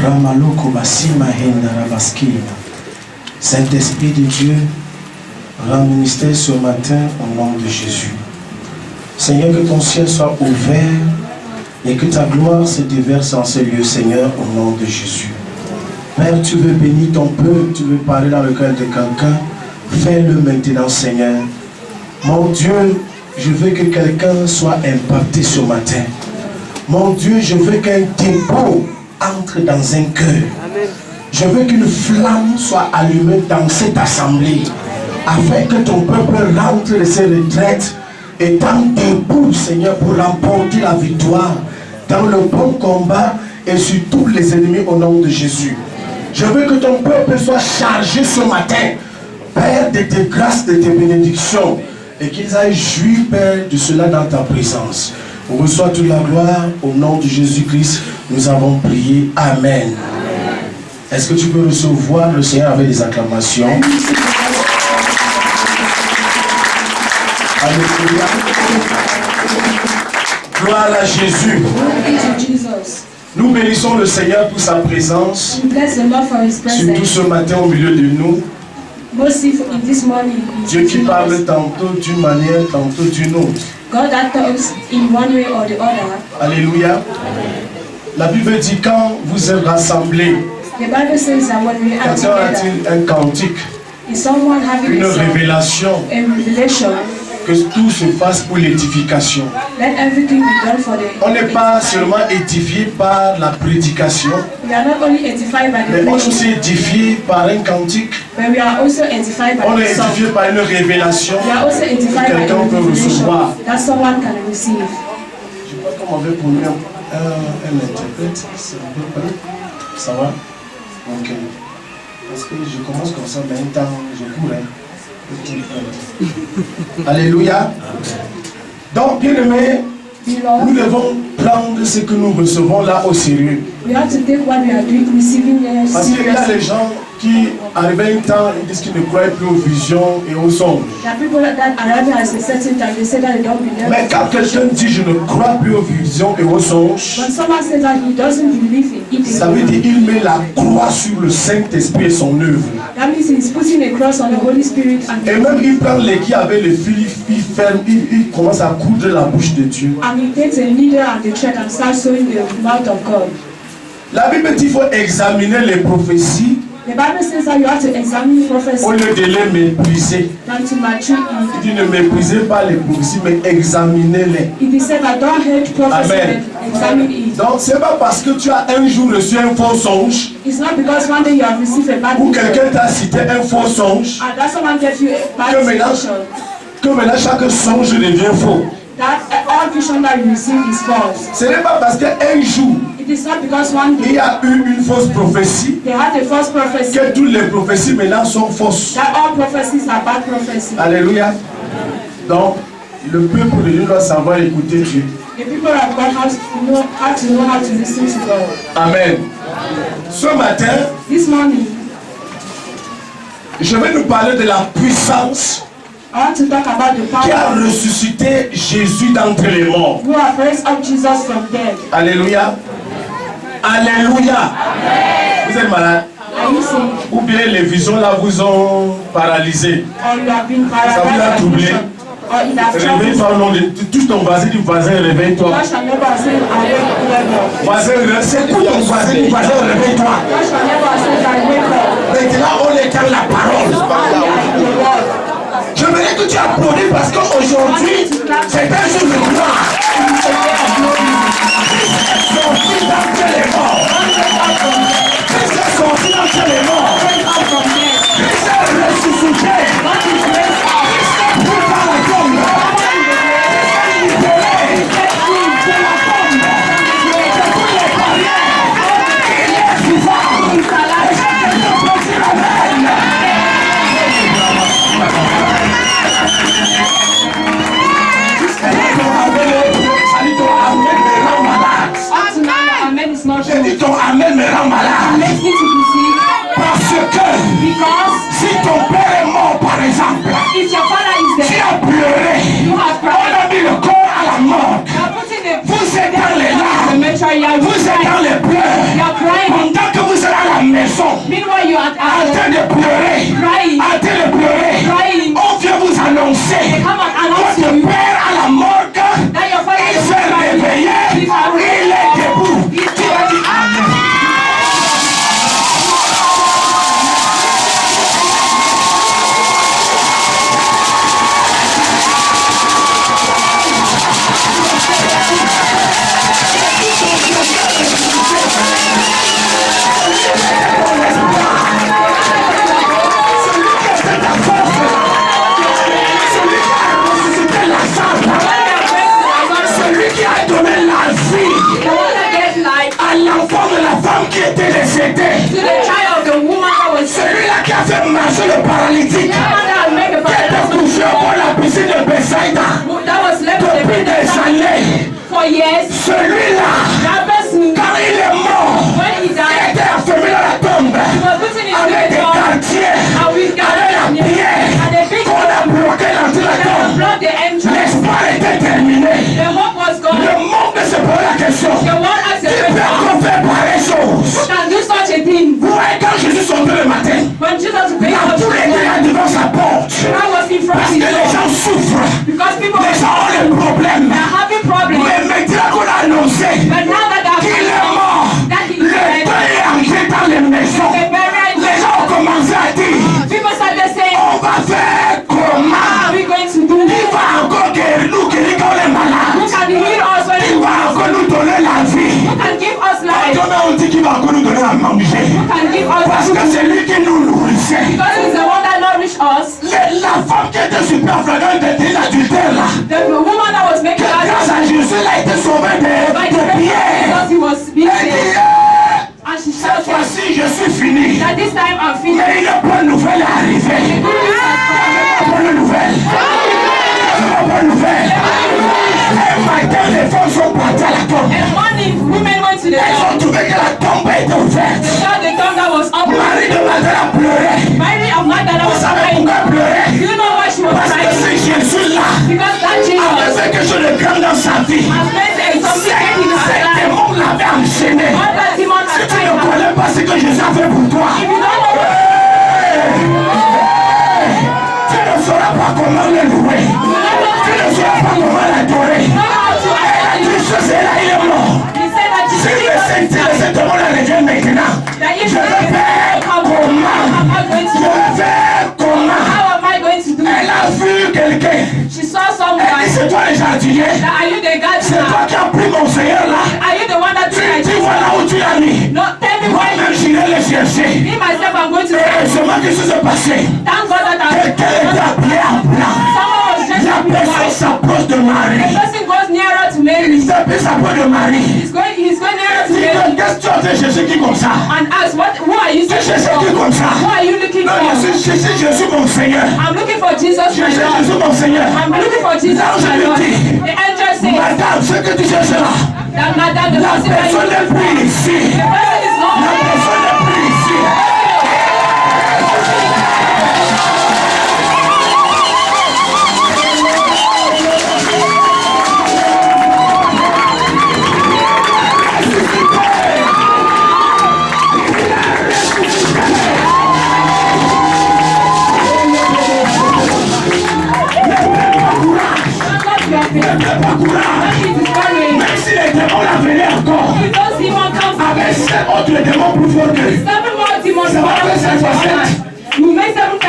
Ramaloko Basima Henda Rabaskina. Saint-Esprit de Dieu, rends ministère ce matin au nom de Jésus. Seigneur, que ton ciel soit ouvert et que ta gloire se déverse en ce lieu, Seigneur, au nom de Jésus. Père, tu veux bénir ton peuple, tu veux parler dans le cœur de quelqu'un. Fais-le maintenant, Seigneur. Mon Dieu, je veux que quelqu'un soit impacté ce matin. Mon Dieu, je veux qu'un dépôt entre dans un cœur. Je veux qu'une flamme soit allumée dans cette assemblée, afin que ton peuple rentre de ses retraites étant debout, Seigneur, pour remporter la victoire dans le bon combat et sur tous les ennemis au nom de Jésus. Je veux que ton peuple soit chargé ce matin, Père, de tes grâces, de tes bénédictions, et qu'ils aillent jouir, Père, de cela dans ta présence. On reçoit toute la gloire au nom de Jésus-Christ. Nous avons prié. Amen. Est-ce que tu peux recevoir le Seigneur avec des acclamations? Alléluia. Gloire à Jésus. Nous bénissons le Seigneur pour sa présence. Surtout ce matin au milieu de nous. Dieu qui parle tantôt d'une manière, tantôt d'une autre. God that talks in one way or the other. Alléluia. La Bible dit quand vous êtes rassemblés, The Bible says that when we are together, un cantique, is someone having une révélation, a revelation, que tout se fasse pour l'édification. let everything be done for the. On n'est pas seulement édifié par la prédication, We are not only edified by the mais on est preaching, aussi édifié par un cantique. but we are also edified by On the est song. édifié par une révélation. We are also edified by the Quelqu'un peut revelation recevoir. that someone can receive. Je crois qu'on m'avait promis un interprète. C'est un peu près. Ça va? Ok. Parce que je commence comme ça, mais un temps, je cours. Alléluia. Donc, bien aimé, nous devons prendre ce que nous recevons là au sérieux. We have to take what we are doing, receiving them Parce qu'il y a seriously. des gens qui, arrivent un temps, ils disent qu'ils ne croient plus aux visions et aux songes. There are people that arrive at a certain time, they say that they don't believe. Mais quand quelqu'un dit je ne crois plus aux visions et aux songes, When someone says that he doesn't believe in it, ça veut dire qu'il met la croix sur le Saint-Esprit et son œuvre. that means he's putting a cross on the Holy Spirit and Et même il prend les qui avaient le fil, il ferme, il commence à coudre la bouche de Dieu. and he takes a needle and the thread and starts sewing the mouth of God. La Bible dit qu'il faut examiner les prophéties The Bible says that you have to examine prophecy au lieu de les mépriser. than to mature it. Il dit ne méprisez pas les prophéties, mais examinez-les. If he said that don't hate prophecy, Amen. then examine it. Donc c'est pas parce que tu as un jour reçu un faux songe It's not because one day you have received a bad ou vision quelqu'un t'a cité un faux songe and that someone gave you a bad que maintenant, vision chaque songe devient faux. that all vision that you receive is false. Ce n'est pas parce qu'un jour It is not because one il day y a eu une fausse prophétie they had a false prophecy que toutes les prophéties maintenant sont fausses. that all prophecies are bad prophecy. Alléluia. Donc, le peuple de Dieu doit savoir écouter Dieu. The people of God have to know how to listen to God. Amen. Ce matin, This morning, je vais nous parler de la puissance I want to talk about the qui a power ressuscité Jésus d'entre les morts. who have raised up Jesus from dead. Alléluia. Alléluia. Vous êtes malade? Are you sick? Ou bien les visions là vous ont paralysé? Or you have been Ça vous a paralyzed by troublé? vision? Or it has troubled you? Réveille-toi au nom de touche ton voisin du voisin, réveille-toi. Touch your neighbor and say, I wake up. Voisin, secoue ton voisin du voisin, réveille-toi. Touch your neighbor and say, I wake up. Maintenant on étend la parole. Je voudrais que tu applaudisses parce qu'aujourd'hui, c'est un jour de gloire. Sorti d'entre les morts. Christ est sorti d'entre les morts. Christ est ressuscité. Christ est pris par la tombe. Christ est libéré de la tombe. De tous les barrières. Il est vivant. Et quelqu'un peut dire amen. J'ai dit ton amen me rend malade. Makes me to be sick Parce que because si ton père est mort par exemple, if your father is tu dead, as pleuré, you have on cried. a mis le corps à la mort. You are putting the Vous êtes dans les the larmes, measure, you are vous êtes dans crying. les pleurs. You are crying. Pendant que en train de pleurer, on vient vous annoncer votre père à la morgue, il s'est réveillé, il est debout. Tu vas dire Amen. L'enfant de la femme qui était décédée, celui-là qui a fait marcher le paralytique, qui était couché au bord de la piscine de Bethsaïda depuis des années. Celui-là, quand il est mort, il était enfermé dans la tombe avec des quartiers, avec la pierre qu'on a bloqué dans toute la tombe. L'espoir était terminé. Le monde ne se pose la question. Tu peux encore faire pareille chose. Ouais, quand Jésus sont le matin, la foule était là devant sa porte. Parce que les gens souffrent. Les gens ont des problèmes. Mais maintenant qu'on a annoncé qu'il est mort, le deuil est entré dans les maisons. Les gens ont commencé à dire, on va faire comment? Il va encore guérir nous, guérir quand on est malade. Il va encore nous donner la vie. Demain on dit qu'il va encore nous donner à manger. Parce que c'est lui qui nous nourrissait. La femme qui était super flagrante de l'adultère là, grâce à Jésus, elle a été sauvée de Pierre. Cette fois-ci, je suis fini. Mais une bonne nouvelle est arrivée. Une bonne nouvelle. Une bonne nouvelle. Un matin, les femmes sont parties à la tombe. Elles ont trouvé que la tombe était ouverte. Marie de Magdala pleurait. Vous savez pourquoi elle pleurait? Parce que c'est Jésus-là avait fait quelque chose de grand dans sa vie. Ces démons l'avaient enchaîné. Si tu ne connais pas ce que Jésus a fait pour toi, tu ne sauras pas comment le louer. Tu ne sauras pas comment l'adorer. Et la tristesse est là, il est mort. Si le Saint-Démon la revient maintenant, je vais faire comment? Je vais faire comment? Elle a vu quelqu'un. Elle dit, c'est toi le jardinier. C'est toi qui as pris mon Seigneur là. Tu dis voilà où tu l'as mis. Moi-même j'irai le chercher. Et seulement qu'est-ce qui s'est passé? Quelqu'un était habillé en blanc. La personne s'approche de Marie. Il s'approche de Marie. Qu'est-ce que tu as fait chercher qui comme ça? Tu cherches qui comme ça? Non, je suis Jésus mon Seigneur. Je cherche Jésus mon Seigneur. Là je lui dis, madame, ce que tu cherches là, la personne n'est plus ici. La personne n'est plus ici. Même si les démons la venaient encore, avec 7 autres démons plus forts que lui, ça va faire 7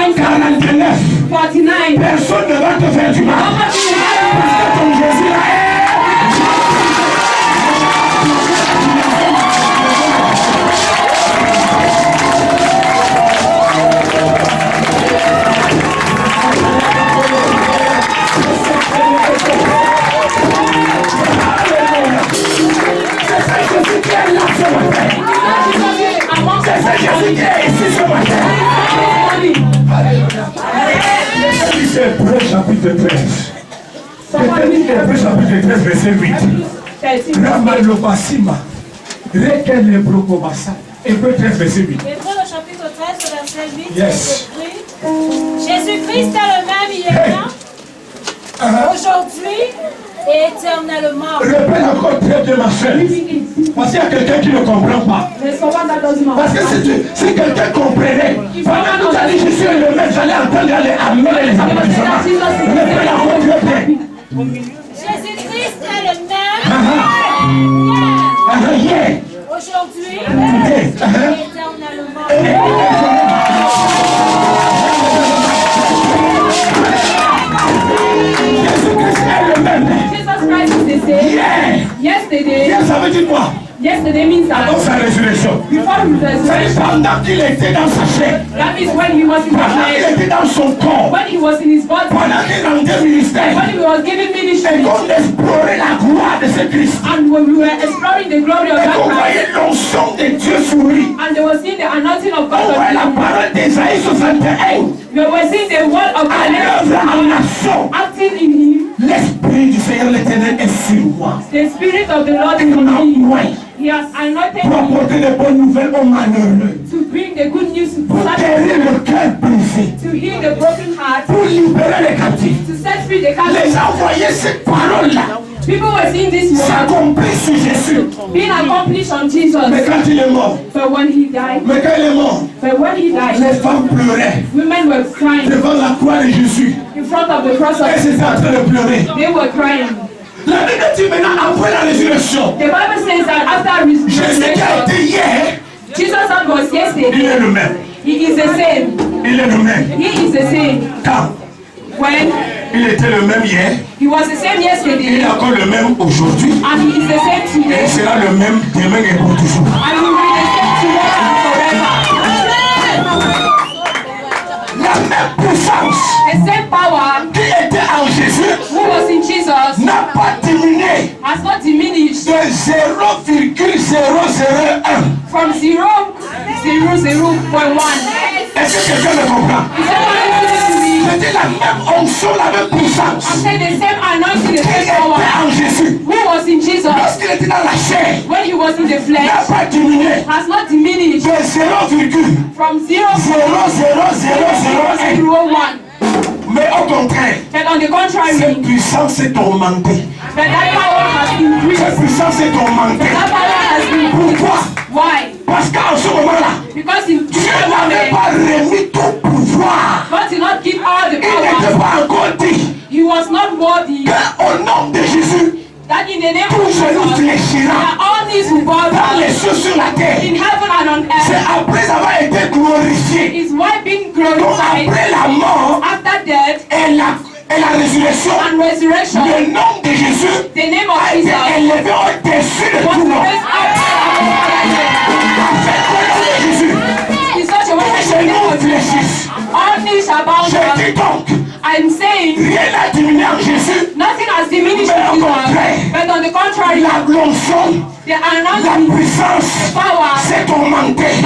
49. Personne ne va te faire du mal. Parce que ton Jésus là est. C'est Jésus qui est ici ce matin. C'est Hébreux chapitre 13. Hébreux chapitre 13 verset 8. Ramalobasima. Rekelebrokomasa. Hébreux 13 verset 8. Hébreux chapitre 13 verset 8. Yes. Jésus-Christ est le même hier, aujourd'hui et éternellement. Répète encore très bien ma soeur. Parce qu'il y a quelqu'un qui ne comprend pas. There's someone that doesn't know. Parce que si quelqu'un comprenait, pendant que tu as dit je suis le maître, j'allais entendre les amours et les applaudissements. Mais la voix Dieu plaît. Jésus-Christ est le même Yeah. aujourd'hui et éternellement. Jésus-Christ est le même. Jesus Christ is the same. Yeah. Yesterday. Yeah, ça veut dire quoi? Yesterday means that Avant sa résurrection. before his resurrection. Pendant qu'il était dans sa chair. That means when he was in his Pendant qu'il flesh. était dans son corps. When he was in his body. Pendant qu'il rendait ministère. When he was giving Et ministry. qu'on explorait la gloire de ce Christ. And when we were exploring the glory of Et that qu'on Christ. voyait l'onction de Dieu sur lui. And they were seeing the anointing of On God voyait la on him. parole d'Ésaïe 61. They were seeing the word of À l'œuvre en God action. acting in him. L'Esprit du Seigneur l'Éternel est sur moi. The Spirit of the Lord is Il on m'a me. envoyé He has anointed pour me apporter de bonnes nouvelles aux malheureux. to bring the good news to Pour guérir le cœur brisé. to heal the broken heart, Pour libérer les captifs. to set free the Les captives. envoyer cette parole-là. People were seeing this word S'accomplir sur Jésus. being accomplished on Jesus. Mais quand il est mort. But when he died, Mais quand il est mort. but when he died, Les femmes pleuraient. women were crying Devant la croix de Jésus. in front of the cross Elles of étaient en train de pleurer. they were crying. La Bible dit maintenant après la résurrection. The Bible says that after his Jésus qui a resurrection, été hier. Jesus was yesterday. Il est le même. He is the same. Il est le même. He is the same. Quand When il était le même hier. he was the same Il yesterday, est encore le même aujourd'hui. and he is the same Et today, il sera le même demain et pour toujours. and he will be the same tomorrow and forever. La même puissance The same power qui était en Jésus who was in Jesus n'a pas diminué has not diminished de 0,001. from 0.001. Est-ce que quelqu'un me comprend? Is someone listening to me? C'était la même onction, la même puissance I said the same anointing, the qui same était power en Jésus. who was in Jesus Lorsqu'il était dans la chair, when he was in the n'a flesh pas diminué has not diminished de 0,00001. from 0.001. Mais au contraire, But on the cette contrary, puissance est augmentée. that power has increased. Cette puissance est augmentée. That power has been Pourquoi? Why? Parce qu'en ce moment-là, Because in Dieu Jesus' n'avait name, pas remis tout pouvoir. God did not give all the Il n'était power. pas encore dit He was not worthy. qu'au nom de Jésus, That in the name tout of genou Jesus, fléchira that all knees will bow dans les down cieux sur la terre. in heaven and on C'est earth. après avoir été glorifié. Is why being Donc glorified après la mort after death et la résurrection, and resurrection. le nom de Jésus The name of a été Jesus élevé au-dessus de was tout nom. raised up Avec le nom de Jésus, in such a way that the genou name of fléchissent. all knees shall bow Je down. dis donc, I'm saying rien n'a diminué en Jésus. nothing has diminished Mais au in contraire, Jesus, but on the contrary, l'onction, the la anointing puissance power s'est augmentée.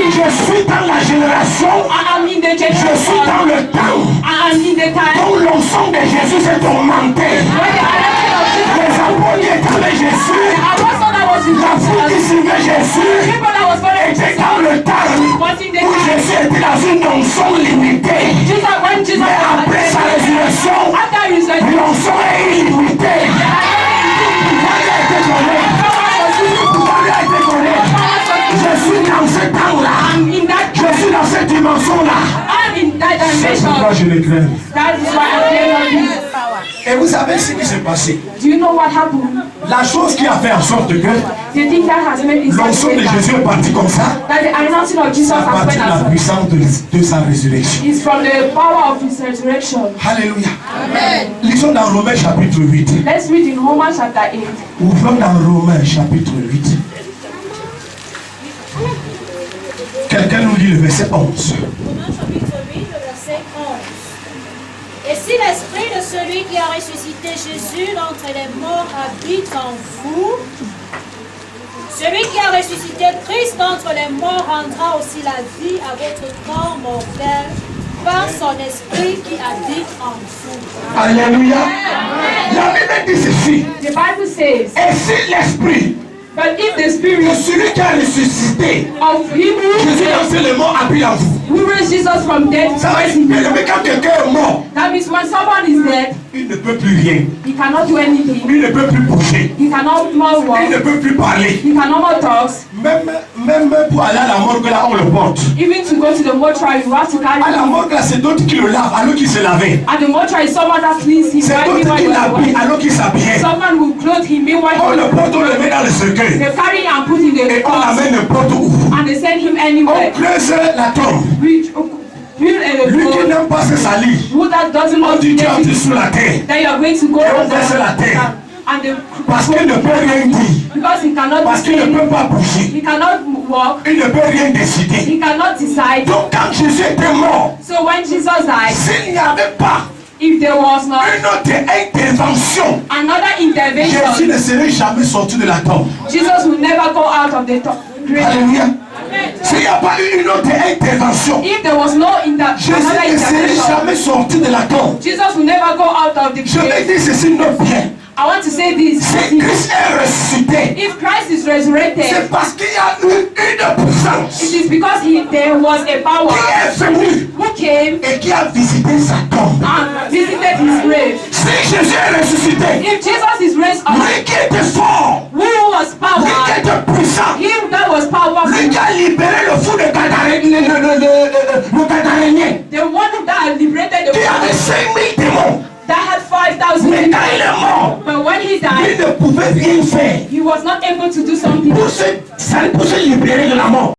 Je suis dans la génération, I'm in the je suis dans generation, le temps I'm in the time où l'onction de Jésus s'est augmentée. when the anointing of Les Jesus, apôtres qui étaient avec Jésus, the apostle that was in la foule qui Jesus, suivait Jésus, people that was following était Jesus, dans le temps was in the où time. Jésus était dans une onction limitée. Jesus, when Jesus Mais was après sa résurrection, after his resurrection, l'onction est illimitée. Marie a été donnée. Marie a été donnée. Je suis dans ce temps-là. I'm in that Je suis dans cette dimension-là. I'm in that dimension. je le crains. That is why I claim on you. Et vous savez ce qui s'est passé? Do you know what happened? La chose qui a fait en sorte que The thing that has made this l'onction de Jésus est partie comme ça, that the anointing of Jesus à has partir de la went puissance de sa résurrection. is from the power of his resurrection. Alléluia. Lisons dans Romains chapitre 8. Let's read in Romans chapter 8. Ouvrons dans Romains chapitre 8. Quelqu'un nous lit le verset 11. Romains chapitre 8, le verset 11. Et si l'esprit de celui qui a ressuscité Jésus d'entre les morts habite en vous, celui qui a ressuscité Christ d'entre les morts rendra aussi la vie à votre corps mortel par son esprit qui habite en vous. Alléluia. La Bible dit ceci. The Bible says, Et si l'esprit but if the de spirit celui qui a ressuscité of him who Jésus dans le mort habite en vous, Who raised Jesus from dead? Ça veut dire que quand quelqu'un est mort, That means when someone is dead, il ne peut plus rien. he cannot do anything. Il ne peut plus bouger. He cannot more Il walk. ne peut plus parler. He cannot more talk. Même pour aller à la morgue, là, on le porte. Even to go to the mortuary, you have to carry À la him. morgue, là, c'est d'autres qui le lavent alors qu'il se lavait. At the mortuary, someone that cleans him C'est while he d'autres qui was l'habillent away. alors qu'il s'habillait. Someone will clothe him meanwhile On le porte, on le met dans le cercueil. they carry him and put in Et the on cross l'amène n'importe où. and they send him On anywhere. creuse la tombe. Build a Lui qui road. n'aime pas se salir, Who that doesn't on want to dit tu get as été it, sous la terre. then you are going to go Et on on verse la terre. and the Parce qu'il ne peut rien dire. because he cannot Parce qu'il ne say, peut pas bouger. he cannot walk, Il ne peut rien décider. he cannot decide. Donc quand Jésus était mort, So when Jesus died, s'il n'y avait pas if there was not une autre intervention, another Jésus intervention, ne serait jamais sorti de la tombe. Jesus will never go out of the grave. Alléluia. S'il n'y a pas eu une autre intervention, If there was no Jésus another ne serait intervention, jamais sorti de la tombe. Jesus will never go out of the Je vais grave. dire ceci, notre bien. I want to say this. Si Christ est ressuscité, If Christ is resurrected, c'est parce qu'il y a eu une puissance it is because there was a power qui est venue who came et qui a visité sa tombe. and visited his grave. Si Jésus est ressuscité, If Jesus is raised up, lui qui était fort, who was lui qui power? était puissant, Him that was lui powerful, qui a libéré le fou de le Gadarénien, the one that liberated the qui avait 5000 démons, that had 5,000 mais people. quand il est mort, But when he il died, ne pouvait rien faire he was not able to do something pour se libérer de la mort.